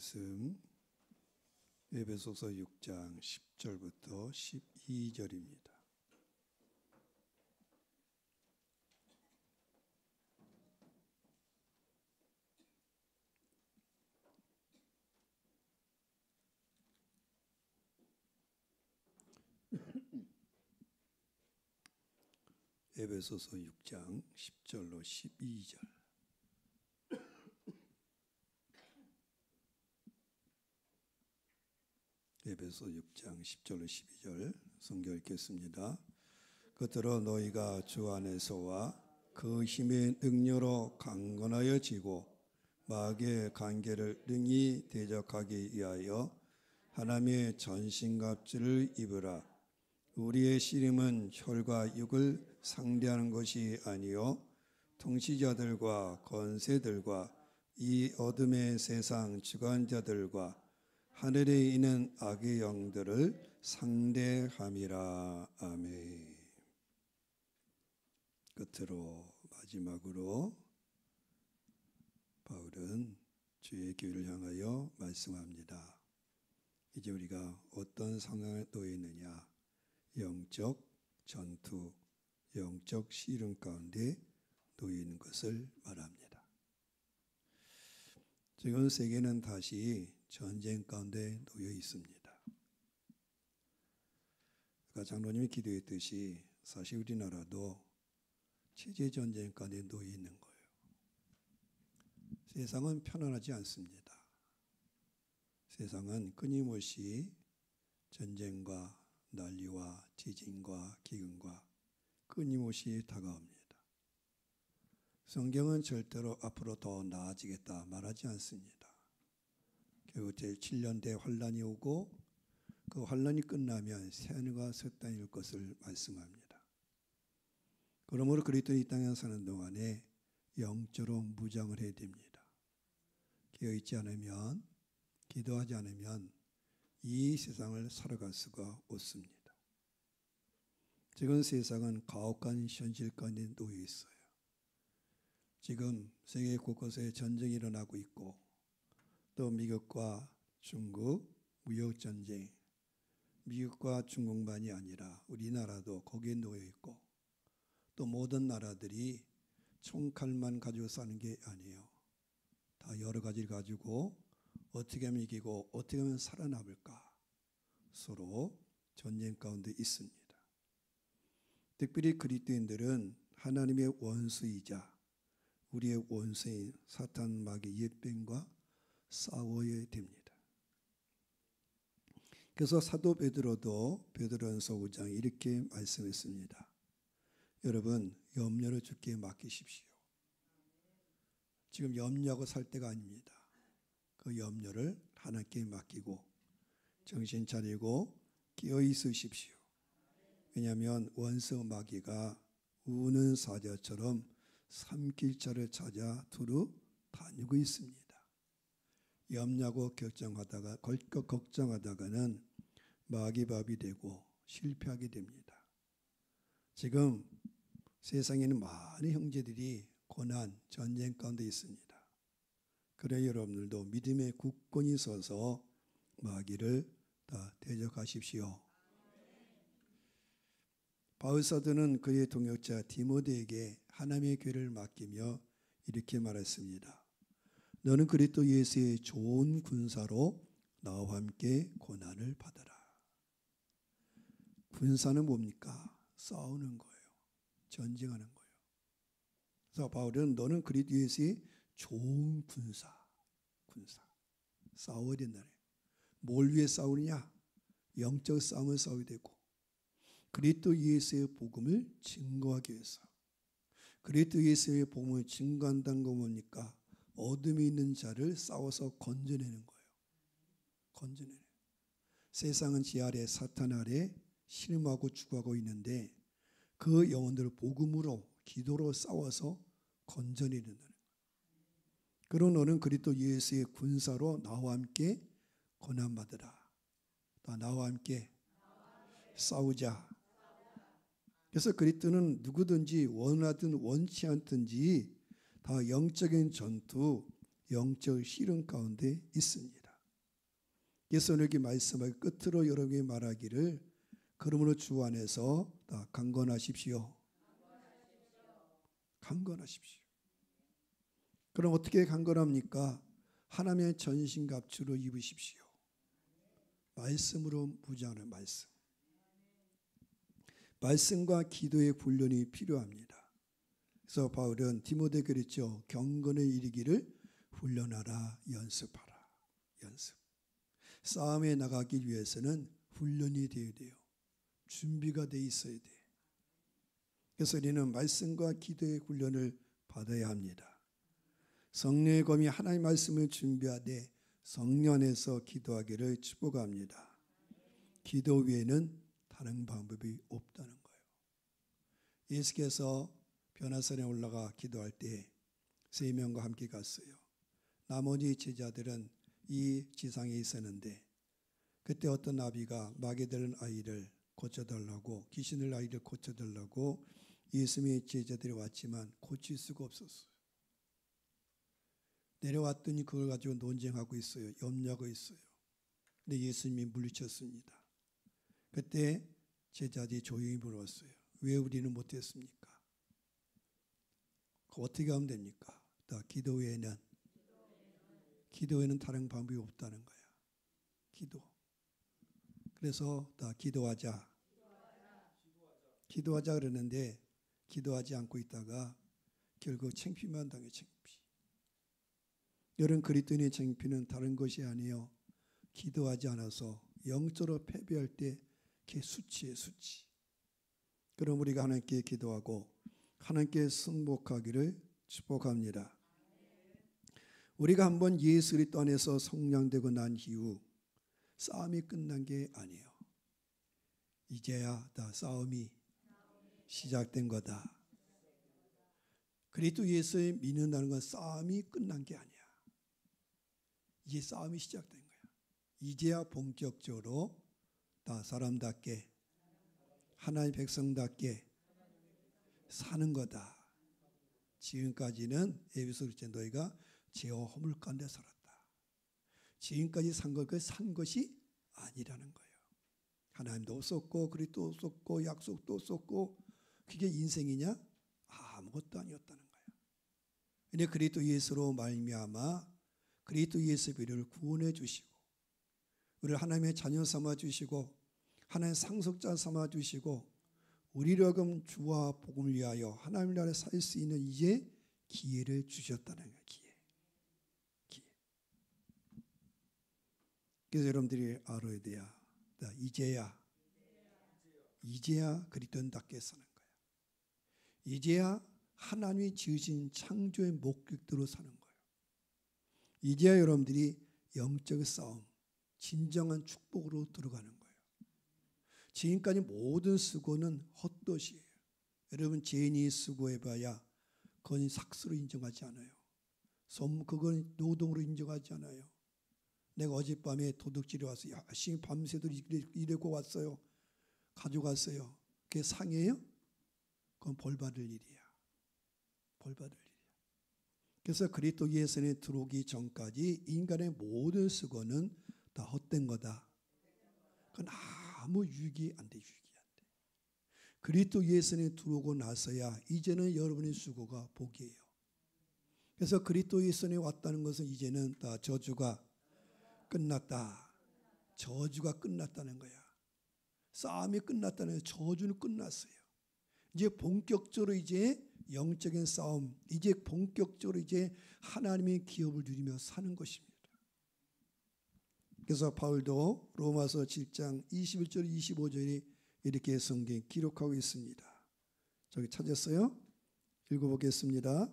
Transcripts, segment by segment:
말씀 에베소서 6장 10절부터 12절입니다. 에베소서 6장 10절로 12절. 에베소 6장 10절로 12절 성경 읽겠습니다. 겉으로 너희가 주 안에서와 그 힘의 능력으로 강건하여 지고 마귀의 관계를 능히 대적하기 위하여 하나님의 전신갑주를 입으라. 우리의 씨름은 혈과 육을 상대하는 것이 아니요 통치자들과 권세들과 이 어둠의 세상 주관자들과 하늘에 있는 악의 영들을 상대함이라. 아멘. 끝으로 마지막으로 바울은 주의 교회를 향하여 말씀합니다. 이제 우리가 어떤 상황에 놓여 있느냐? 영적 전투, 영적 시름 가운데 놓여 있는 것을 말합니다. 지금 세계는 다시 전쟁 가운데 놓여 있습니다. 아까 장로님이 기도했듯이 사실 우리나라도 체제 전쟁 가운데 놓여 있는 거예요. 세상은 편안하지 않습니다. 세상은 끊임없이 전쟁과 난리와 지진과 기근과 끊임없이 다가옵니다. 성경은 절대로 앞으로 더 나아지겠다 말하지 않습니다. 결국 제7년 대환란이 오고 그 환란이 끝나면 새하늘과 새 땅이 올 것을 말씀합니다. 그러므로 그리스도 이 땅에 사는 동안에 영적으로 무장을 해야 됩니다. 깨어있지 않으면, 기도하지 않으면 이 세상을 살아갈 수가 없습니다. 지금 세상은 가혹한 현실 가운데 놓여 있어요. 지금 세계 곳곳에 전쟁이 일어나고 있고 또 미국과 중국 무역전쟁, 미국과 중국만이 아니라 우리나라도 거기에 놓여 있고 또 모든 나라들이 총칼만 가지고 사는 게 아니에요. 다 여러 가지를 가지고 어떻게 하면 이기고 어떻게 하면 살아남을까 서로 전쟁 가운데 있습니다. 특별히 그리스도인들은 하나님의 원수이자 우리의 원수인 사탄 마귀 옛뱀과 싸워야 됩니다. 그래서 사도 베드로도 베드로전서 5장 이렇게 말씀했습니다. 여러분 염려를 주께 맡기십시오. 지금 염려하고 살 때가 아닙니다. 그 염려를 하나님께 맡기고 정신 차리고 깨어 있으십시오. 왜냐하면 원수 마귀가 우는 사자처럼 삼킬 자를 찾아 두루 다니고 있습니다. 염려하고 걱정하다가는 마귀밥이 되고 실패하게 됩니다. 지금 세상에는 많은 형제들이 고난, 전쟁 가운데 있습니다. 그래 여러분들도 믿음의 굳건히 서서 마귀를 다 대적하십시오. 바울 사도는 그의 동역자 디모데에게 하나님의 교회를 맡기며 이렇게 말했습니다. 너는 그리스도 예수의 좋은 군사로 나와 함께 고난을 받아라. 군사는 뭡니까? 싸우는 거예요. 전쟁하는 거예요. 그래서 바울은 너는 그리스도 예수의 좋은 군사. 싸워야 된다네. 뭘 위해 싸우느냐? 영적 싸움을 싸워야 되고 그리스도 예수의 복음을 증거하기 위해서. 그리스도 예수의 복음을 증거한다는 건 뭡니까? 어둠에 있는 자를 싸워서 건져내는 거예요. 건져내는. 세상은 지 아래 사탄 아래 신음하고 죽어가고 있는데 그 영혼들을 복음으로 기도로 싸워서 건져내는 거예요. 그러나 너는 그리스도 예수의 군사로 나와 함께 고난받으라. 나와 함께 싸우자. 그래서 그리스도는 누구든지 원하든 원치 않든지 다 영적인 전투, 영적 시름 가운데 있습니다. 그래서 여기 말씀하기 끝으로 여러분이 말하기를 그러므로 주 안에서 다 강건하십시오. 강건하십시오. 그럼 어떻게 강건합니까? 하나님의 전신갑주로 입으십시오. 말씀으로 무장하는 말씀. 말씀과 기도의 훈련이 필요합니다. 그래서 바울은 디모데에게 그랬죠. 경건에 이르기를 훈련하라, 연습하라. 연습. 싸움에 나가기 위해서는 훈련이 되어야 돼요. 준비가 돼 있어야 돼. 그래서 우리는 말씀과 기도의 훈련을 받아야 합니다. 성령의 검이 하나님의 말씀을 준비하되 성령 안에서 기도하기를 축복합니다. 기도 외에는 다른 방법이 없다는 거예요. 예수께서 변화산에 올라가 기도할 때 3명과 함께 갔어요. 나머지 제자들은 이 지상에 있었는데 그때 어떤 나비가 마귀 들은 아이를 고쳐달라고, 귀신을 아이를 고쳐달라고 예수님의 제자들이 왔지만 고칠 수가 없었어요. 내려왔더니 그걸 가지고 논쟁하고 있어요. 염려하고 있어요. 근데 예수님이 물리쳤습니다. 그때 제자들이 조용히 물었어요. 왜 우리는 못했습니까? 어떻게 하면 됩니까? 기도 외에는 다른 방법이 없다는 거야. 기도. 그래서 다 기도하자 그러는데 기도하지 않고 있다가 결국 창피만 당해. 창피. 여러분, 그리스도인의 창피는 다른 것이 아니에요. 기도하지 않아서 영적으로 패배할 때 그게 수치예요, 수치. 그럼 우리가 하나님께 기도하고 하나님께 승복하기를 축복합니다. 우리가 한번 예수 그리스도 안에서 성량되고 난 이후 싸움이 끝난 게 아니에요. 이제야 다 싸움이 시작된 거다. 그리스도 예수를 믿는다는 건 싸움이 끝난 게 아니야. 이제 싸움이 시작된 거야. 이제야 본격적으로 다 사람답게 하나님의 백성답게 사는 거다. 지금까지는 에베소 그리스도인 너희가 죄와 허물 가운데 살았다. 지금까지 산 것이 아니라는 거예요. 하나님도 없었고 그리스도 없었고 약속도 없었고 그게 인생이냐? 아무것도 아니었다는 거예요. 근데 그리스도 예수로 말미암아 그리스도 예수의 비를 구원해 주시고 우리를 하나님의 자녀 삼아 주시고 하나님의 상속자 삼아 주시고 우리로 하여금 주와 복음을 위하여 하나님 나라에 살 수 있는 이제 기회를 주셨다는 거예요. 기회. 그래서 여러분들이 알아야 돼요. 이제야 그리스도인답게 사는 거예요. 이제야 하나님이 지으신 창조의 목적대로 사는 거예요. 이제야 여러분들이 영적 싸움, 진정한 축복으로 들어가는 거예요. 지금까지 모든 수고는 헛것이에요. 여러분, 죄인이 수고해봐야 그건 삭스로 인정하지 않아요. 그건 노동으로 인정하지 않아요. 내가 어젯밤에 도둑질이 와서 열심히 밤새도록 일하고 왔어요. 가져갔어요. 그게 상이에요? 그건 벌받을 일이야. 벌받을 일이야. 그래서 그리스도 예수에 들어오기 전까지 인간의 모든 수고는 다 헛된 거다. 그건 아무 유익이 안 돼. 그리스도 예수에 들어오고 나서야 이제는 여러분의 수고가 복이에요. 그래서 그리스도 예수에 왔다는 것은 이제는 다 저주가 끝났다. 저주가 끝났다는 거야. 싸움이 끝났다는 거야. 저주는 끝났어요. 이제 본격적으로 이제 영적인 싸움, 이제 본격적으로 이제 하나님의 기업을 누리며 사는 것입니다. 그래서 바울도 로마서 7장 21절 25절에 이렇게 성경에 기록하고 있습니다. 저기 찾았어요? 읽어보겠습니다.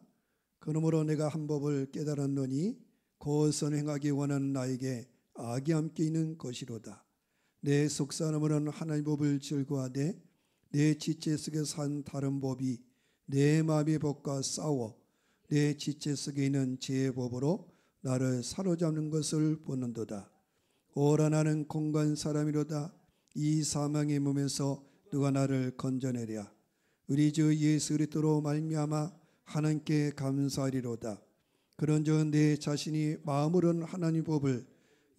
그러므로 내가 한 법을 깨달았노니 그것은 행하기 원하는 나에게 악이 함께 있는 것이로다. 내 속사람으로는 하나님의 법을 즐거워하되 내 지체 속에 산 다른 법이 내 마음의 법과 싸워 내 지체 속에 있는 죄의 법으로 나를 사로잡는 것을 보는도다. 오라 나는 공간 사람이로다. 이 사망의 몸에서 누가 나를 건져내랴. 우리 주 예수 그리스도로 말미암아 하나님께 감사하리로다. 그런즉 내 자신이 마음으로는 하나님 법을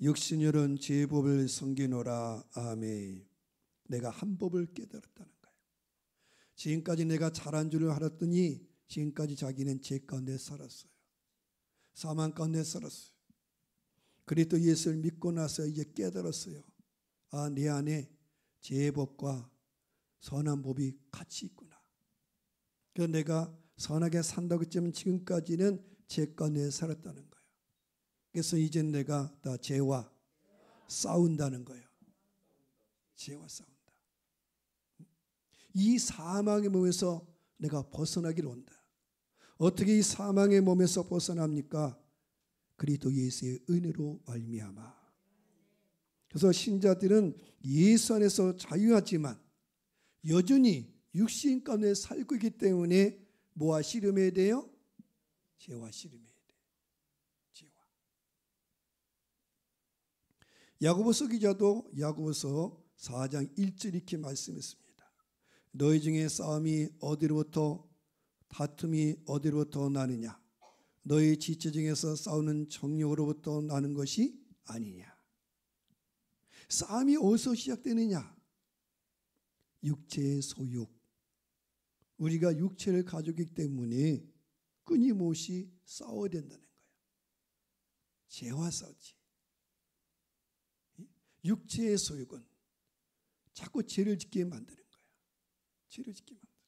육신으로는 제 법을 섬기노라. 아멘. 내가 한 법을 깨달았다는 거예요. 지금까지 내가 잘한 줄을 알았더니 지금까지 자기는 죄 가운데 살았어요. 사망 가운데 살았어요. 그리스도 예수를 믿고 나서 이제 깨달았어요. 아, 내 안에 죄의 법과 선한 법이 같이 있구나. 그래서 내가 선하게 산다고 했지만 지금까지는 죄 가운데 살았다는 거예요. 그래서 이제 내가 다 죄와 싸운다는 거예요. 죄와 싸운다. 이 사망의 몸에서 내가 벗어나기를 원한다. 어떻게 이 사망의 몸에서 벗어납니까? 그리스도 예수의 은혜로 말미암아. 그래서 신자들은 예수 안에서 자유하지만 여전히 육신 가운데 살고 있기 때문에 뭐와 씨름해야 돼요? 죄와 씨름해야 돼요. 죄와. 야고보서 기자도 야고보서 4장 1절 이렇게 말씀했습니다. 너희 중에 싸움이 어디로부터 다툼이 어디로부터 나느냐? 너희 지체 중에서 싸우는 정욕으로부터 나는 것이 아니냐? 싸움이 어디서 시작되느냐? 육체의 소욕. 우리가 육체를 가지고 있기 때문에 끊임없이 싸워야 된다는 거예요. 죄와 싸우지. 육체의 소욕은 자꾸 죄를 짓게 만드는 거예요. 죄를 짓게 만드는 거예요.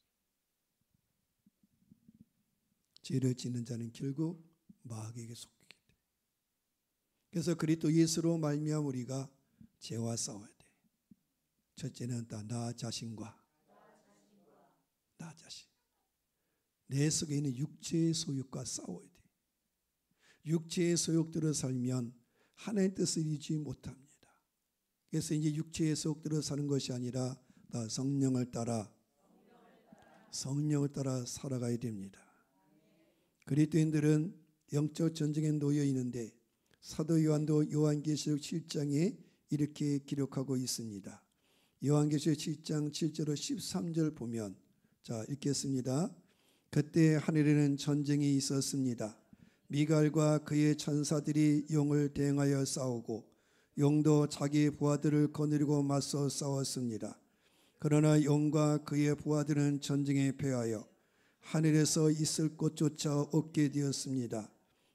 죄를 짓는 자는 결국 마귀에게 속히게 돼. 그래서 그리스도 예수로 말미암아 우리가 죄와 싸워야 돼. 첫째는 나 자신과 나 자신. 내 속에 있는 육체의 소욕과 싸워야 돼. 육체의 소욕대로 살면 하나님의 뜻을 이루지 못합니다. 그래서 이제 육체의 소욕대로 사는 것이 아니라 다 성령을 따라 살아가야 됩니다. 그리스도인들은 영적 전쟁에 놓여 있는데 사도 요한도 요한계시록 7장에 이렇게 기록하고 있습니다. 요한계시록 7장 7절로 13절 보면 자 읽겠습니다. 그때 하늘에는 전쟁이 있었습니다. 미갈과 그의 천사들이 용을 대항하여 싸우고 용도 자기 부하들을 거느리고 맞서 싸웠습니다. 그러나 용과 그의 부하들은 전쟁에 패하여 하늘에서 있을 곳조차 없게 되었습니다.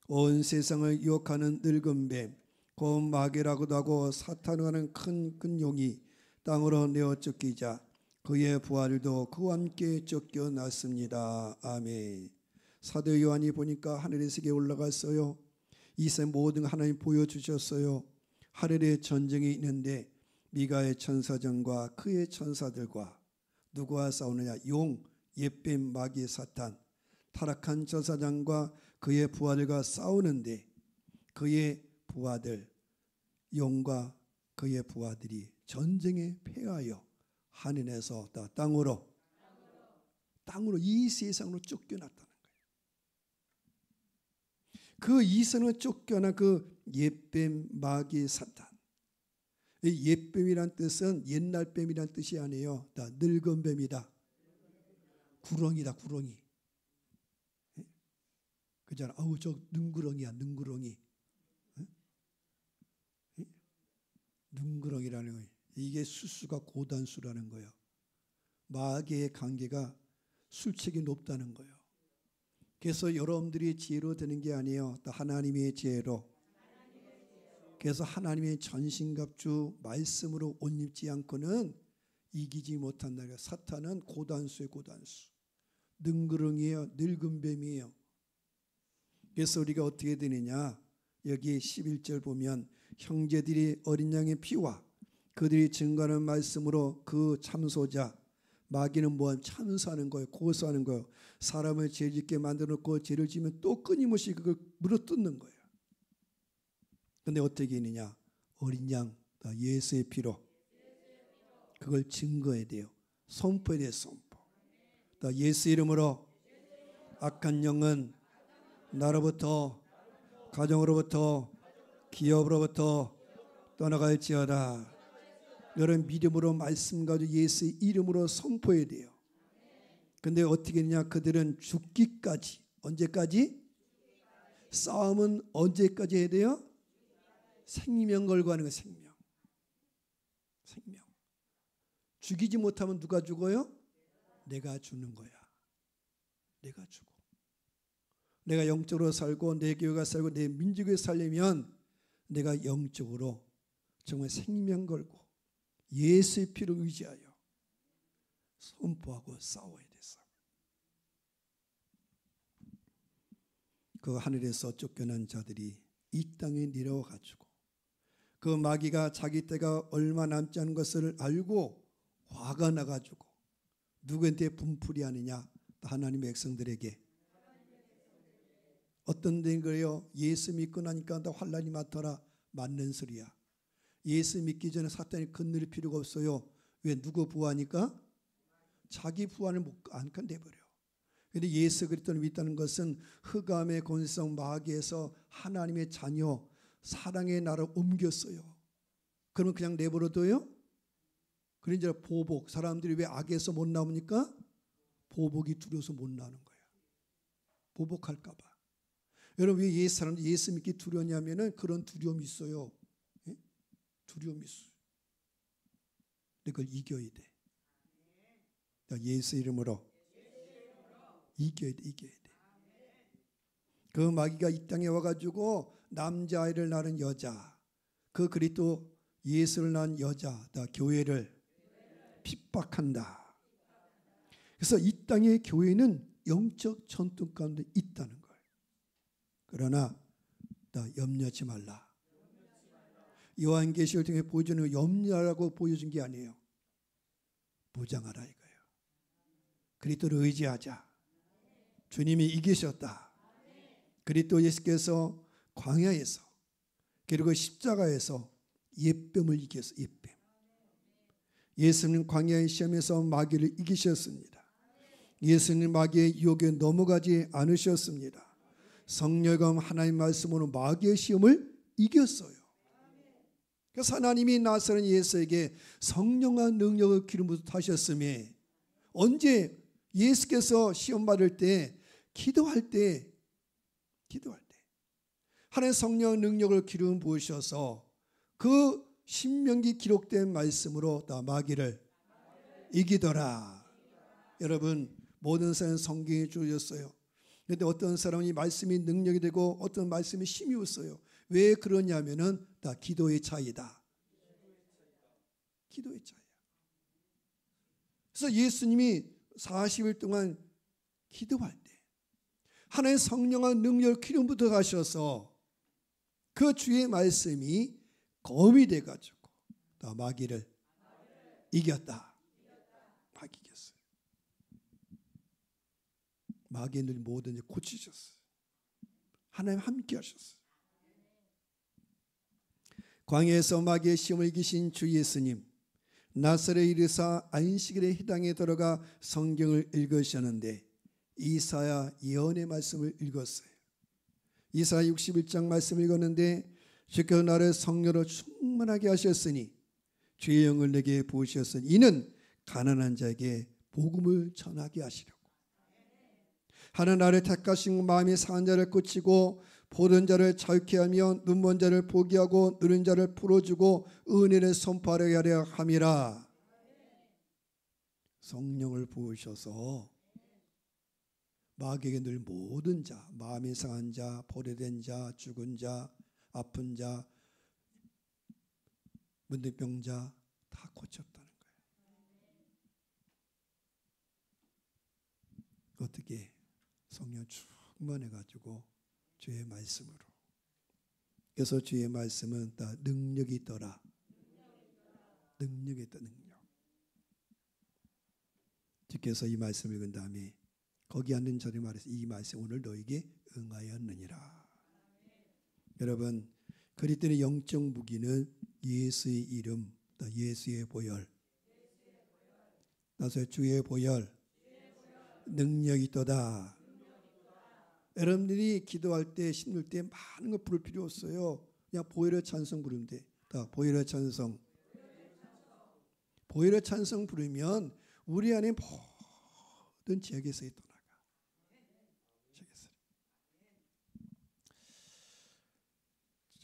온 세상을 유혹하는 늙은 뱀 곧 마귀라고도 하고 사탄이라는 큰 용이 땅으로 내어 쫓기자 그의 부하들도 그와 함께 쫓겨났습니다. 아멘. 사도 요한이 보니까 하늘의 세계에 올라갔어요. 이 세 모든 하나님 보여주셨어요. 하늘에 전쟁이 있는데 미가의 천사전과 그의 천사들과 누구와 싸우느냐? 용, 옛뱀, 마귀, 사탄, 타락한 천사장과 그의 부하들과 싸우는데 그의 부하들, 용과 그의 부하들이 전쟁에 패하여 하늘에서 땅으로 이 세상으로 쫓겨났다는 거예요. 그 이선으로 쫓겨난 그 옛뱀, 마귀, 사탄. 이 옛뱀이란 뜻은 옛날 뱀이란 뜻이 아니에요. 다 늙은 뱀이다. 구렁이다, 구렁이. 그잖아. 아우 저 능구렁이야, 능구렁이. 능구렁이라는 거예요. 이게 수수가 고단수라는 거예요. 마귀의 관계가 술책이 높다는 거예요. 그래서 여러분들이 지혜로 되는 게 아니에요. 또 하나님의 지혜로. 그래서 하나님의 전신갑주 말씀으로 옷 입지 않고는 이기지 못한다. 사탄은 고단수의 고단수. 능구렁이에요. 늙은 뱀이에요. 그래서 우리가 어떻게 되느냐. 여기 11절 보면 형제들이 어린 양의 피와 그들이 증거하는 말씀으로 그 참소자 마귀는 뭐한 참소하는 거예요. 고소하는 거예요. 사람을 죄 짓게 만들어 놓고 죄를 지면 또 끊임없이 그걸 물어뜯는 거예요. 그런데 어떻게 했느냐. 어린 양 예수의 피로 그걸 증거해야 돼요. 선포해야 돼요. 선포. 예수 이름으로 악한 영은 나로부터 가정으로부터 기업으로부터 떠나갈지어다. 여러분 믿음으로 말씀 가지고 예수의 이름으로 선포해야 돼요. 그런데 어떻게 했냐. 그들은 죽기까지. 언제까지? 싸움은 언제까지 해야 돼요? 생명 걸고 하는 거. 생명. 죽이지 못하면 누가 죽어요? 내가 죽는 거야. 내가 죽어. 내가 영적으로 살고 내 교회가 살고 내 민족이 살려면 내가 영적으로 정말 생명 걸고 예수의 피를 의지하여 선포하고 싸워야 됐어. 그 하늘에서 쫓겨난 자들이 이 땅에 내려와 가지고 그 마귀가 자기 때가 얼마 남지 않은 것을 알고 화가 나가지고 누구한테 분풀이 하느냐? 하나님의 백성들에게. 어떤 데인 거예요? 예수 믿고 나니까 다 환난이 많더라. 맞는 소리야. 예수 믿기 전에 사탄이 건드릴 필요가 없어요. 왜? 누구 부하니까? 자기 부하를 안 건드려버려. 그런데 예수 그리스도를 믿다는 것은 흑암의 권세성 마귀에서 하나님의 자녀 사랑의 나라로 옮겼어요. 그러면 그냥 내버려둬요? 그러니까 보복. 사람들이 왜 악에서 못 나옵니까? 보복이 두려워서 못 나오는 거야. 보복할까 봐. 여러분 왜 사람들이 예수 믿기 두려우냐면은 그런 두려움이 있어요. 예? 두려움이 있어요. 근데 그걸 이겨야 돼. 예수 이름으로 이겨야 돼. 그 마귀가 이 땅에 와가지고 남자아이를 낳은 여자, 그 그리스도 예수를 낳은 여자, 교회를 핍박한다. 그래서 이 땅의 교회는 영적 전투 가운데 있다는 거예요. 그러나 염려하지 말라. 요한계시를 통해 보여주는 염려라고 보여준 게 아니에요. 무장하라 이거예요. 그리스도를 의지하자. 주님이 이기셨다. 그리스도 예수께서 광야에서 그리고 십자가에서 옛뱀을 이겼어. 옛뱀. 예수는 광야의 시험에서 마귀를 이기셨습니다. 예수는 마귀의 유혹에 넘어가지 않으셨습니다. 성령과 하나님 말씀으로 마귀의 시험을 이겼어요. 그래서 하나님이 나사렛 예수에게 성령과 능력을 기름부터 타셨음에 언제 예수께서 시험 받을 때 기도할 때 하나님의 성령 능력을 기름 부으셔서 그 신명기 기록된 말씀으로 다 마귀를 이기더라. 여러분 모든 사람은 성경이 주어졌어요. 그런데 어떤 사람은 이 말씀이 능력이 되고 어떤 말씀이 힘이 없어요. 왜 그러냐면은 다 기도의 차이다. 기도의 차이야. 그래서 예수님이 40일 동안 기도할 때 하나님의 성령과 능력을 기름부터 가셔서 그 주의 말씀이 검이 돼가지고 다 마귀를 이겼다. 마귀 이겼어요. 마귀를 뭐든지 고치셨어요. 하나님 함께 하셨어요. 광야에서 마귀의 시험을 이기신 주 예수님, 나사렛에 이르사 안식일에 이 땅에 들어가 성경을 읽으셨는데 이사야 예언의 말씀을 읽었어요. 이사야 61장 말씀 읽었는데 주께서 나를 성령으로 충만하게 하셨으니 주의 영을 내게 부으셨으니 이는 가난한 자에게 복음을 전하게 하시려고. 하나님 나를 택하신 마음이 상한 자를 고치고 보는 자를 자유케 하며 눈먼 자를 보게 하고 누른 자를 풀어주고 은혜를 선포하게 하려 함이라. 성령을 부으셔서 마귀에게 늘 모든 자, 마음이 상한 자, 포로된 자, 죽은 자, 아픈 자, 문득병자 다 고쳤다는 거예요. 어떻게? 성령 충만해가지고 주의 말씀으로. 그래서 주의 말씀은 다 능력이 있더라. 능력이 있다. 능력. 주께서 이 말씀을 읽은 다음에 거기 앉는 자들이 말해서 이 말씀 오늘 너에게 응하였느니라. 여러분 그리스도의 영적 무기는 예수의 이름, 예수의 보혈, 나서 주의 보혈, 능력이 있도다. 여러분들이 기도할 때 힘들 때 많은 거 부를 필요 없어요. 그냥 보혈의 찬송 부르면 돼. 다 보혈의 찬송. 보혈의 찬송 부르면 우리 안에 모든 지역에서 떠나가.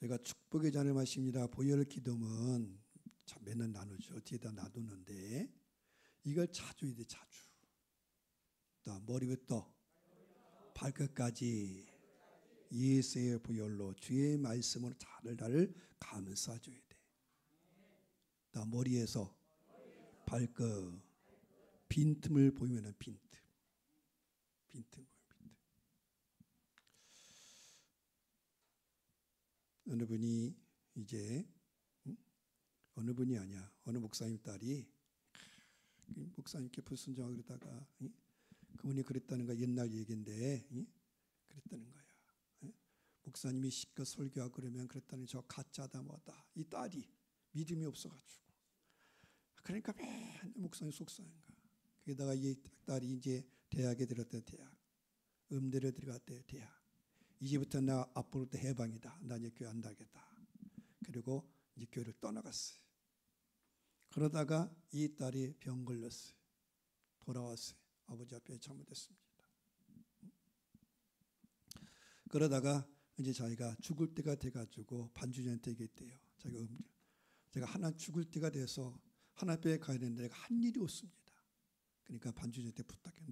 제가 축복의 잔을 마십니다. 보혈 기도면 참 맨날 나누죠. 뒤에다 놔두는데 이걸 자주 해야 돼. 자주. 또 머리부터 발끝까지 예수의 보혈로 주의 말씀으로 달을 감싸줘야 돼. 또 머리에서 발끝 빈틈을 보이면 빈틈 보이면 빈틈. 어느 분이 이제 어느 분이 아니야. 어느 목사님 딸이 목사님께 불순종하고 그러다가 그분이 그랬다는 거 옛날 얘기인데 그랬다는 거야. 목사님이 시켜 설교하고 그러면 그랬다는 저 가짜다 뭐다. 이 딸이 믿음이 없어가지고 그러니까 맨날 목사님 속상한 거야. 거기다가 이 딸이 이제 대학에 들었대. 대학 음대를 들어갔대. 대학 이제부터 나 앞으로부터 해방이다. 나 이제 교회 안 다니겠다. 그리고 이제 교회를 떠나갔어요. 그러다가 이 딸이 병 걸렸어요. 돌아왔어요. 아버지 앞에 잘못했습니다. 그러다가 이제 자기가 죽을 때가 돼가지고 반주자한테 얘기했대요. 제가 하나 죽을 때가 돼서 하나님께 가야 되는데 내가 한 일이 없습니다. 그러니까 반주자한테 부탁해.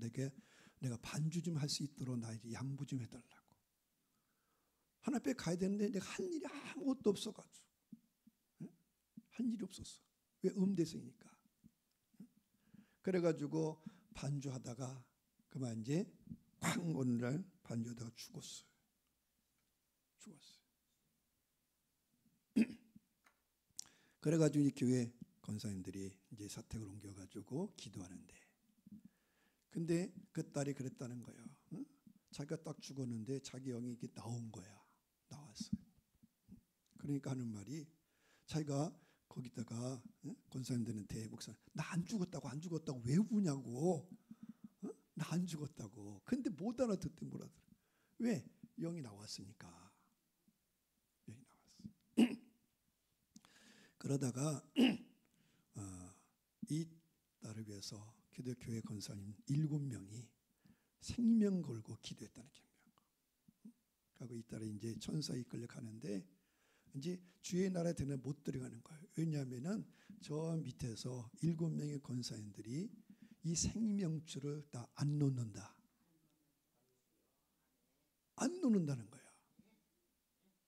내가 반주 좀 할 수 있도록 나에게 양보 좀 해달라고. 하나님께 가야 되는데 내가 한 일이 아무것도 없어가지고 한 일이 없었어. 왜? 음대생이니까. 그래가지고 반주하다가 그만 이제 쾅 어느 날 반주하다가 죽었어요. 그래가지고 이제 교회 권사님들이 이제 사택을 옮겨가지고 기도하는데, 근데 그 딸이 그랬다는 거예요. 응? 자기가 딱 죽었는데 자기 영이 이게 나온 거야. 나왔어요. 그러니까 하는 말이 자기가 거기다가 권사님들한테 목사 나 안 죽었다고 왜 우냐고. 나 안 죽었다고. 근데 못 알아듣대 뭐라 그래. 왜? 영이 나왔으니까. 영이 나왔어. 그러다가 이 딸을 위해서 기독교회 권사님 7명이 생명 걸고 기도했다는 경명. 그리고 이 딸이 이제 천사에 이끌려 가는데 이제 주의 나라에 들어는 못 들어가는 거예요. 왜냐하면은 저 밑에서 7명의 권사님들이 이 생명줄을 다 안 놓는다. 안 놓는다는 거야.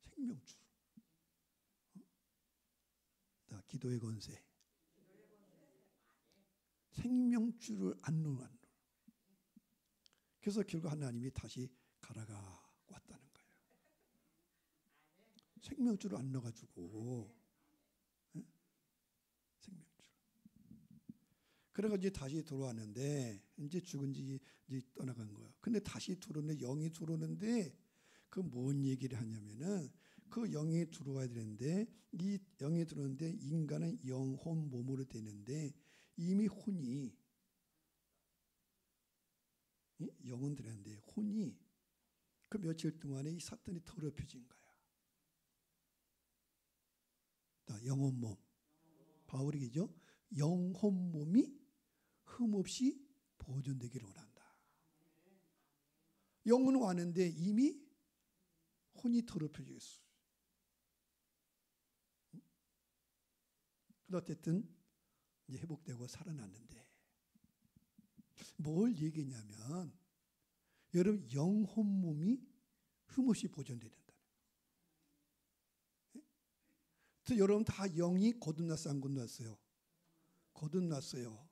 생명줄. 기도의 권세. 생명줄을 안 놓는. 그래서 결국 하나님이 다시 가라가 왔다는 거예요. 생명줄을 안 넣어가지고. 생명줄. 그래가 이제 다시 들어왔는데 이제 죽은 지 이제 떠나간 거야. 근데 다시 들어오는데 영이 들어오는데 그 뭔 얘기를 하냐면은 그 영이 들어와야 되는데 이 영이 들어오는데 인간은 영혼 몸으로 되는데 이미 혼이 영은 들었는데 혼이 그 며칠 동안에 이 사탄이 더럽혀진 거야. 영혼 몸. 바울이 얘기죠. 영혼 몸이 흠없이 보존되기를 원한다. 영은 왔는데 이미 혼이 더럽혀져 있어. 어쨌든 이제 회복되고 살아났는데 뭘 얘기냐면 여러분 영혼 몸이 흠없이 보존돼야 된다. 그래서 여러분 다 영이 거듭났어 안 거듭났어요? 거듭났어요.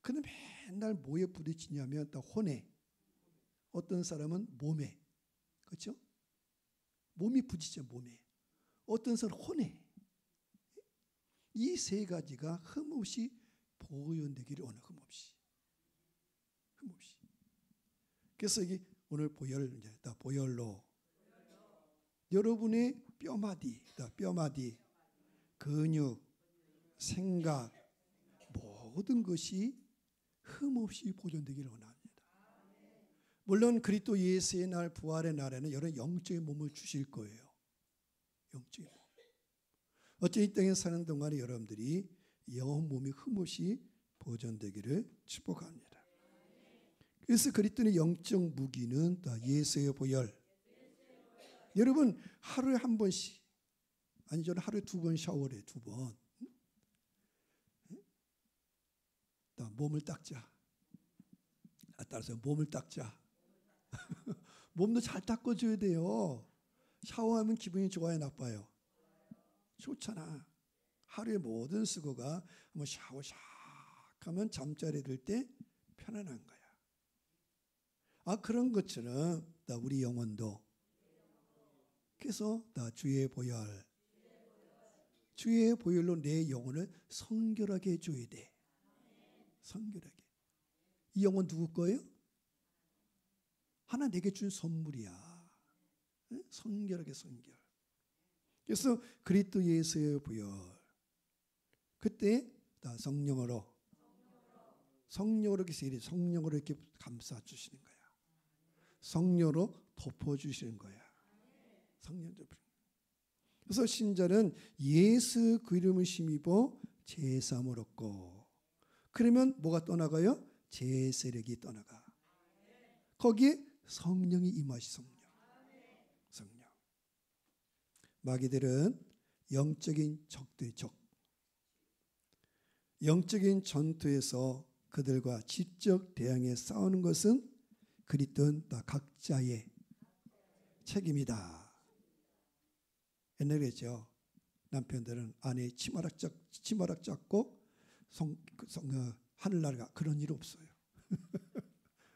근데 맨날 뭐에 부딪히냐면 다 혼에. 어떤 사람은 몸에. 그렇죠? 몸이 부딪혀 몸에. 어떤 사람은 혼에. 이 세 가지가 흠없이 보존되기를 원해. 흠없이. 그래서 이게 오늘 보혈 이제 다 보혈로 여러분의 뼈마디, 근육, 생각 모든 것이 흠없이 보존되기를 원합니다. 물론 그리스도 예수의 날 부활의 날에는 여러분 영적인 몸을 주실 거예요. 영적인 몸. 어째 이 땅에 사는 동안에 여러분들이 영혼 몸이 흠없이 보존되기를 축복합니다. 그래서 그리스도의 영적 무기는 다 예수의 보혈. 여러분 하루에 한 번씩 아니 저는 하루에 2번 샤워를 해. 2번. 몸을 닦자. 따라서 몸을 닦자. 몸도 잘 닦아줘야 돼요. 샤워하면 기분이 좋아요, 나빠요? 좋잖아. 하루의 모든 수고가 한번 샤워 샥 하면 잠자리 들 때 편안한 거야. 그런 것처럼 우리 영혼도 그래서 주의 보혈, 주의 보혈로 내 영혼을 성결하게 해줘야 돼. 성결하게. 이 영혼 누구 거예요? 하나 내게 준 선물이야. 성결하게 성결. 그래서 그리스도 예수의 보혈. 그때 성령으로 이렇게 감싸 주시는 거야. 성령으로 덮어 주시는 거야. 성령으로. 그래서 신자는 예수 그 이름을 힘입어 제사함을 얻고, 그러면 뭐가 떠나가요? 제세력이 떠나가. 거기에 성령이 임하시. 성령. 마귀들은 영적인 적들의 적. 영적인 전투에서 그들과 직접 대항해 싸우는 것은 그리스도인 각자의 책임이다. 옛날에 그랬죠. 남편들은 아내 치마락 잡고 하늘나라가. 그런 일 없어요.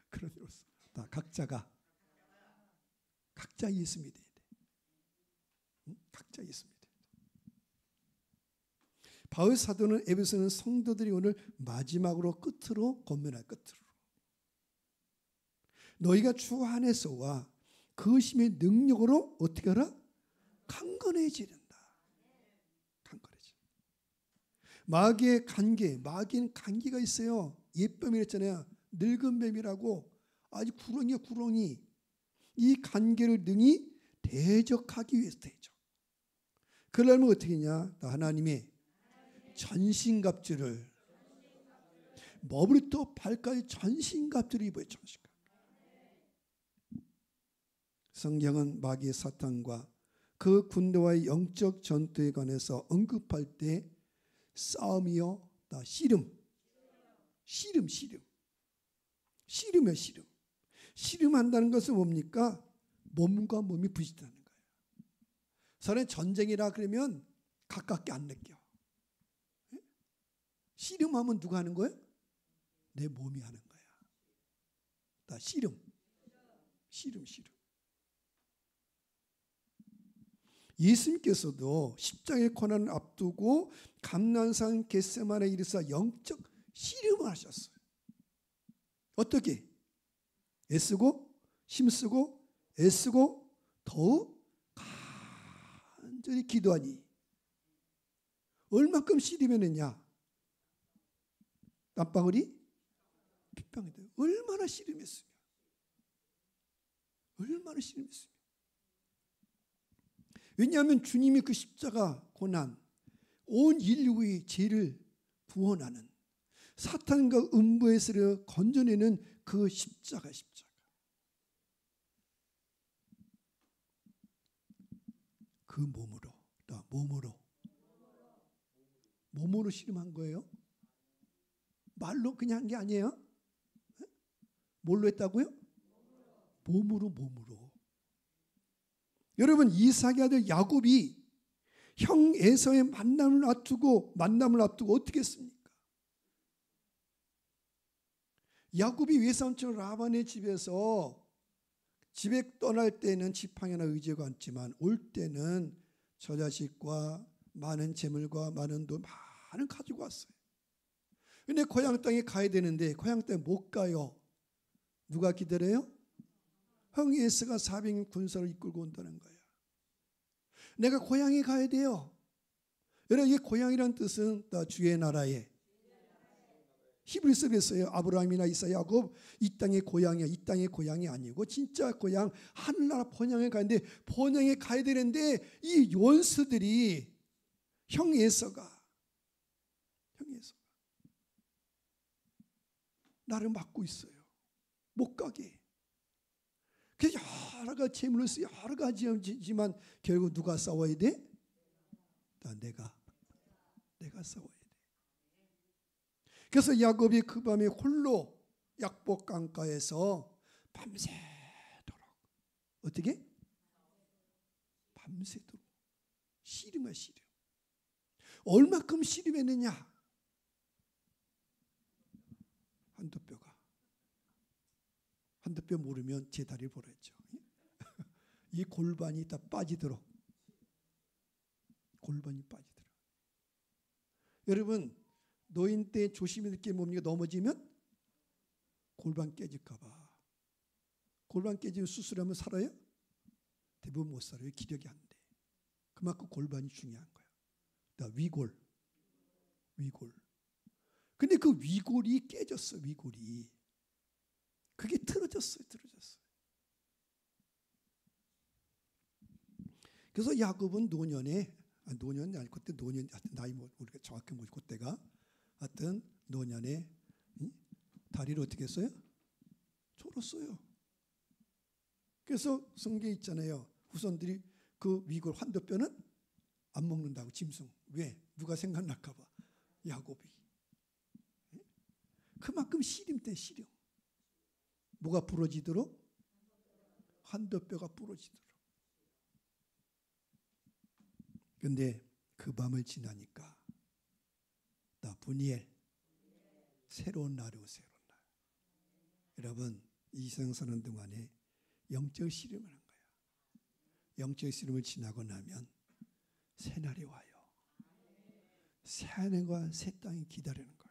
그런 일 없어. 다 각자가 각자 예수 믿어야 돼. 각자 예수 믿어야 돼. 바울 사도는 에베소는 성도들이 오늘 마지막으로 끝으로 권면할. 끝으로 너희가 주 안에서와 그 힘의 능력으로 어떻게 하라? 강건해지는다. 강건해지. 마귀의 간계, 마귀는 간계가 있어요. 옛뱀이 그랬잖아요. 늙은 뱀이라고. 아주 구렁이야, 구렁이. 이 간계를 능히 대적하기 위해서 대적. 그러려면 어떻게 했냐? 하나님의 전신갑주를, 머리부터 발까지 전신갑주를 입어요. 전신갑. 성경은 마귀의 사탄과 그 군대와의 영적 전투에 관해서 언급할 때 싸움이요, 씨름이야. 씨름한다는 것은 뭡니까? 몸과 몸이 부딪히는 거예요. 서로 전쟁이라 그러면 가깝게 안 느껴. 씨름하면 누가 하는 거예요? 내 몸이 하는 거야. 씨름. 예수님께서도 십자가의 고난을 앞두고 감난산 겟세마네에 이르사 영적 씨름을 하셨어요. 어떻게? 애쓰고 힘쓰고 애쓰고 더욱 간절히 기도하니. 얼마큼 씨름했느냐? 땀방울이 핏방울이 돼요. 얼마나 씨름했으며. 왜냐하면 주님이 그 십자가 고난, 온 인류의 죄를 구원하는, 사탄과 음부에서 건져내는 그 십자가. 그 몸으로 씨름한 거예요. 말로 그냥 한 게 아니에요. 뭘로 했다고요? 몸으로. 여러분, 이삭의 아들 야곱이 형 에서의 만남을 앞두고 어떻게 했습니까? 야곱이 외삼촌 라반의 집에서 집에 떠날 때는 지팡이나 의지가 않지만 올 때는 저 자식과 많은 재물과 많은 돈 많은 가지고 왔어요. 근데 고향 땅에 가야 되는데 고향 땅에 못 가요. 누가 기다려요? 형 에서가 400인 군사를 이끌고 온다는 거예요. 내가 고향에 가야 돼요. 여러분, 이 고향이란 뜻은 주의 나라에, 히브리서에 있어요. 아브라함이나 이삭, 야곱 이 땅의 고향이야. 이 땅의 고향이 아니고 진짜 고향, 하늘나라 본향에 가는데, 본향에 가야 되는데 이 원수들이 형 에서가 나를 막고 있어요. 못 가게. 그래서 여러 가지 재물을 쓰고 여러 가지 하지만 결국 누가 싸워야 돼? 다 내가 싸워야 돼. 그래서 야곱이 그 밤에 홀로 약복 강가에서 밤새도록 어떻게? 밤새도록 씨름이야 씨름. 얼마큼 씨름했느냐? 한두 뼈 모르면 제 다리를 보랬죠. 이 골반이 다 빠지도록 골반이 빠지도록. 여러분 노인 때 조심해야 될 게 뭡니까? 넘어지면 골반 깨질까 봐. 골반 깨지면 수술하면 살아요? 대부분 못 살아요. 기력이 안 돼. 그만큼 골반이 중요한 거야. 위골. 근데 그 위골이 깨졌어. 위골이. 그게 틀어졌어요. 그래서 야곱은 노년이 아니 그때 노년 하여튼 나이 우리가 정확히 모르고 그때가 하여튼 노년에 다리를 어떻게 했어요? 졸었어요. 그래서 성경에 있잖아요. 후손들이 그 위골 환도뼈는 안 먹는다고 짐승. 왜? 누가 생각날까 봐. 야곱이. 그만큼 씨름 때 씨름. 뭐가 부러지도록? 환도뼈가 부러지도록. 근데 그 밤을 지나니까 나 분이엘 새로운 날이 오고 새로운 날. 여러분 이 세상 사는 동안에 영적 씨름을 한 거야. 영적 씨름을 지나고 나면 새 날이 와요. 새 하늘과 새 땅이 기다리는 거예요.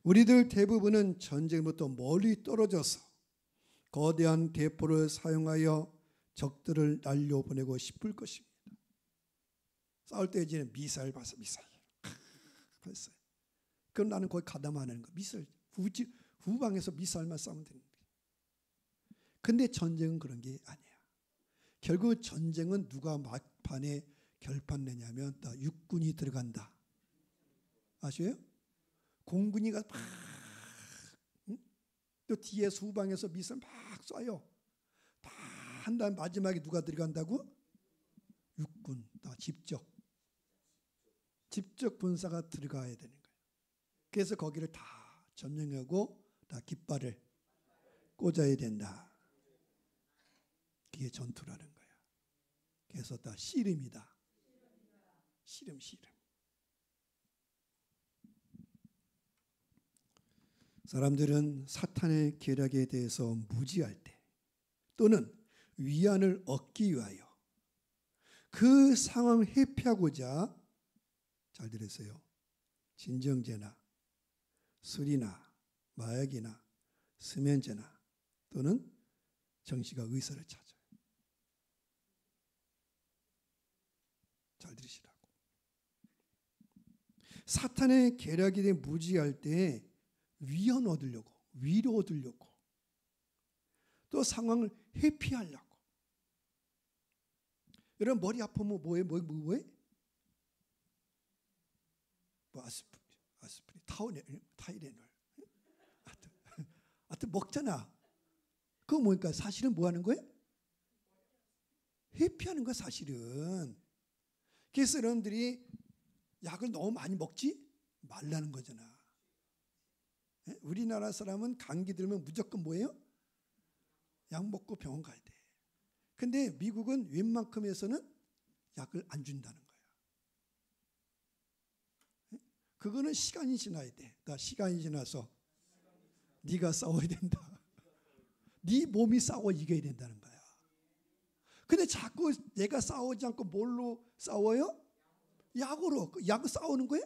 우리들 대부분은 전쟁부터 멀리 떨어져서 거대한 대포를 사용하여 적들을 날려보내고 싶을 것입니다. 싸울 때 이제 미사일 봐서 미사일 벌써. 그럼 나는 거기 가담하는 거. 미사일 후방에서 미사일만 싸우면 되는 거예요. 근데 전쟁은 그런 게 아니야. 결국 전쟁은 누가 막판에 결판 내냐면 다 육군이 들어간다. 아시요? 공군이가 막 또 뒤에서 후방에서 미사일 막 쏴요. 다 한 다음 마지막에 누가 들어간다고? 육군 다 직접 군사가 들어가야 되는 거예요. 그래서 거기를 다 점령하고 다 깃발을 꽂아야 된다. 그게 전투라는 거야. 그래서 다 씨름이다. 씨름. 사람들은 사탄의 계략에 대해서 무지할 때 또는 위안을 얻기 위하여 그 상황을 회피하고자 잘 들으세요. 진정제나 술이나 마약이나 수면제나 또는 정신과 의사를 찾아요. 잘 들으시라고. 사탄의 계략에 대해 무지할 때 위안 얻으려고, 위로 얻으려고, 또 상황을 회피하려고. 여러분 머리 아프면 뭐해? 뭐 아스프린, 타이레놀. 하여튼 먹잖아. 그거 뭐니까 사실은 뭐 하는 거예요? 회피하는 거야 사실은. 그래서 여러분들이 약을 너무 많이 먹지 말라는 거잖아. 우리나라 사람은 감기 들면 무조건 뭐예요? 약 먹고 병원 가야 돼. 근데 미국은 웬만큼에서는 약을 안 준다는 거야. 그거는 시간이 지나야 돼. 나 시간이 지나서 네가 싸워야 된다. 네 몸이 싸워 이겨야 된다는 거야. 근데 자꾸 내가 싸우지 않고 뭘로 싸워요? 약으로. 약을 싸우는 거예요?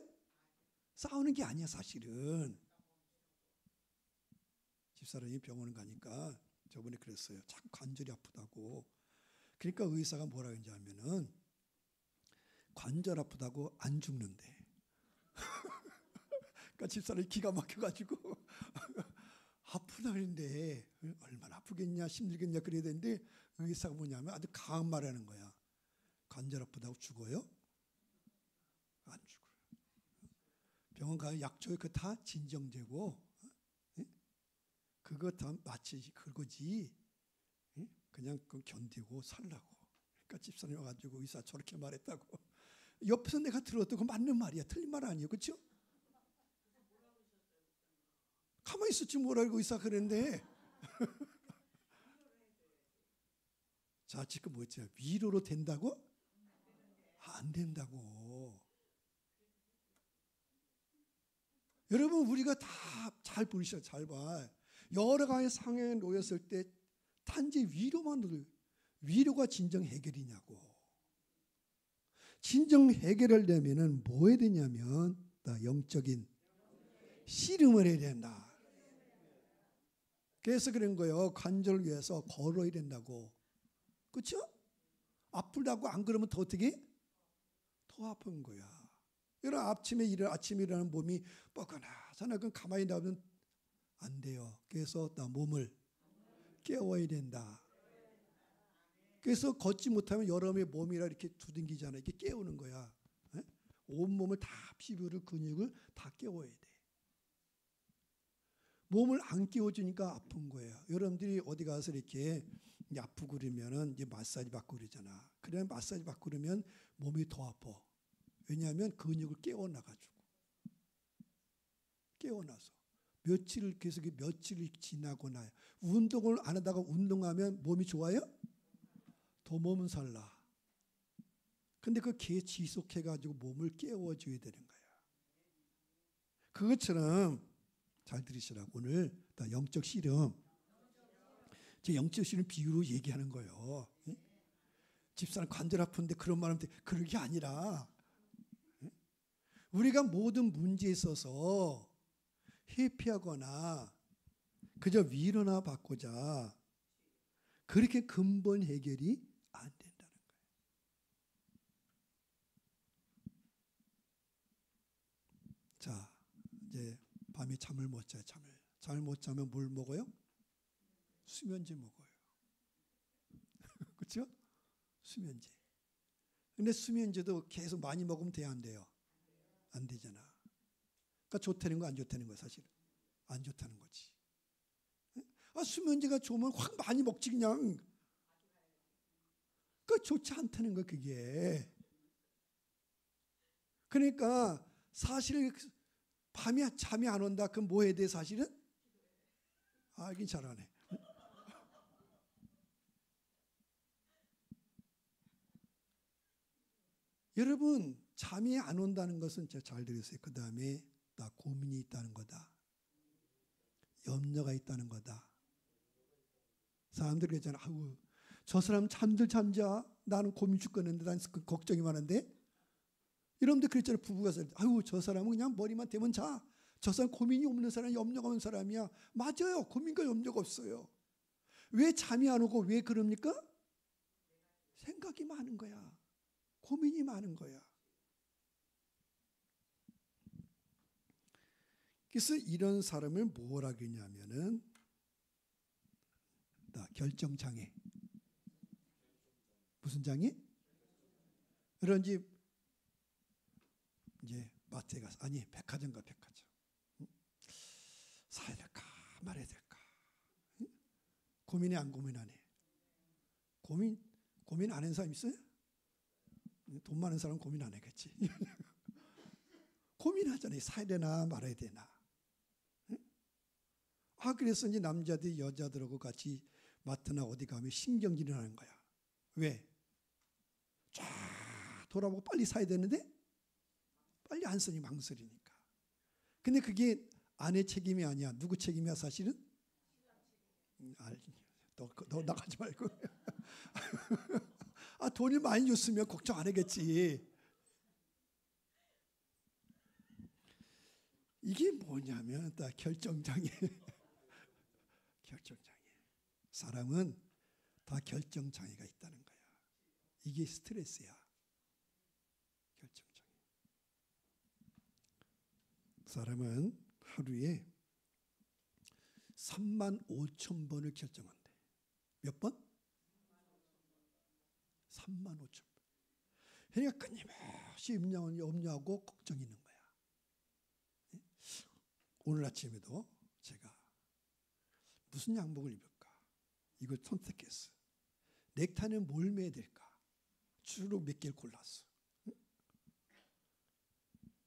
싸우는 게 아니야 사실은. 집사람이 병원을 가니까 저번에 그랬어요. 자꾸 관절이 아프다고. 그러니까 의사가 뭐라 그러는지 하면은 관절 아프다고 안 죽는데. 그러니까 집사람이 기가 막혀가지고 아프다 그랬는데 얼마나 아프겠냐 힘들겠냐 그래야 되는데 의사가 뭐냐면 아주 강한 말 하는 거야. 관절 아프다고 죽어요? 안 죽어요. 병원 가면 약초에 그 다 진정제고 그거 다 마치 그거지. 그냥 그 견디고 살라고. 그러니까 집사님 와가지고 의사 저렇게 말했다고. 옆에서 내가 들어도 그 맞는 말이야. 틀린 말 아니에요. 그렇죠? 가만히 있었지 뭘 알고 의사 그랬는데. 자, 지금 뭐였죠? 위로로 된다고? 안 된다고. 여러분 우리가 다 잘 보시죠. 잘 봐. 여러 가지 상황에 놓였을 때 단지 위로가 진정 해결이냐고. 진정 해결하려면은 뭐 해야 되냐면 영적인 씨름을 해야 된다. 그래서 그런 거예요. 관절을 위해서 걸어야 된다고. 그렇죠? 아프다고 안 그러면 더 어떻게? 더 아픈 거야. 여러분 아침에 일어나는 몸이 뻐근하잖아. 그럼 가만히 놔두면 안 돼요. 그래서 나 몸을 깨워야 된다. 그래서 걷지 못하면 여러분의 몸이라 이렇게 두둥기잖아. 이렇게 깨우는 거야. 온 몸을 다 피부를 근육을 다 깨워야 돼. 몸을 안 깨워주니까 아픈 거예요. 여러분들이 어디 가서 이렇게 아프고 그러면은 이제 마사지 받고 그러잖아. 그러면 마사지 받고 그러면 몸이 더 아파. 왜냐하면 근육을 깨워놔가지고. 깨워놔서. 며칠이 지나고 나요. 운동을 안 하다가 운동하면 몸이 좋아요? 더 몸은 살라. 근데 그 지속해가지고 몸을 깨워줘야 되는 거야. 그것처럼 잘 들으시라고. 오늘 영적 씨름. 제 영적 씨름 비유로 얘기하는 거예요. 집사람 관절 아픈데 그런 말 하면 그런 게 아니라 우리가 모든 문제에 있어서 회피하거나 그저 위로나 받고자 그렇게 근본 해결이 안 된다는 거예요. 자, 이제 밤에 잠을 못 자요. 잠을 못 자면 뭘 먹어요? 수면제 먹어요. 그렇죠? 수면제. 근데 수면제도 계속 많이 먹으면 돼요, 안 돼요? 안 되잖아. 그러니까 좋다는 거 안 좋다는 거야, 사실은. 안 좋다는 거지. 수면제가 좋으면 확 많이 먹지 그냥. 그러니까 좋지 않다는 거 그게. 그러니까 사실 밤에 잠이 안 온다. 그럼 뭐 해야 돼 사실은? 알긴 잘하네. 여러분 잠이 안 온다는 것은 제가 잘 들으세요. 그 다음에 나 고민이 있다는 거다. 염려가 있다는 거다. 사람들이 그러잖아. 아우 저 사람 잠자. 나는 고민 죽겠는데 난 걱정이 많은데. 여러분들 그랬잖아요. 부부가 아유 저 사람은 그냥 머리만 대면 자. 저 사람 고민이 없는 사람, 염려가 없는 사람이야. 맞아요. 고민과 염려가 없어요. 왜 잠이 안 오고 왜 그럽니까? 생각이 많은 거야. 고민이 많은 거야. 그래서 이런 사람을 뭐라 그러냐면은 결정장애. 무슨 장애? 그런지 이제 마트에 가서 백화점 가. 사야 될까 말아야 될까. 고민해 안 고민하네. 고민 안 하는 사람 있어요? 돈 많은 사람은 고민 안 하겠지. 고민하잖아요. 사야 되나 말아야 되나. 그래서 이제 남자들이 여자들하고 같이 마트나 어디 가면 신경질이 나는 거야. 왜? 쫙 돌아보고 빨리 사야 되는데 빨리 안 쓰니 망설이니까. 근데 그게 아내 책임이 아니야. 누구 책임이야 사실은? 너 나가지 말고. 돈이 많이 줬으면 걱정 안 하겠지. 이게 뭐냐면 다 결정장애. 결정장애. 사람은 다 결정장애가 있다는 거야. 이게 스트레스야. 결정장애. 사람은 하루에 35,000번을 결정한대. 몇 번? 35,000번. 그러니까 끊임없이 염려하고 걱정이 있는 거야. 오늘 아침에도 제가 무슨 양복을 입을까? 이걸 선택했어. 넥타이는 뭘 매야 될까? 주로 몇 개를 골랐어.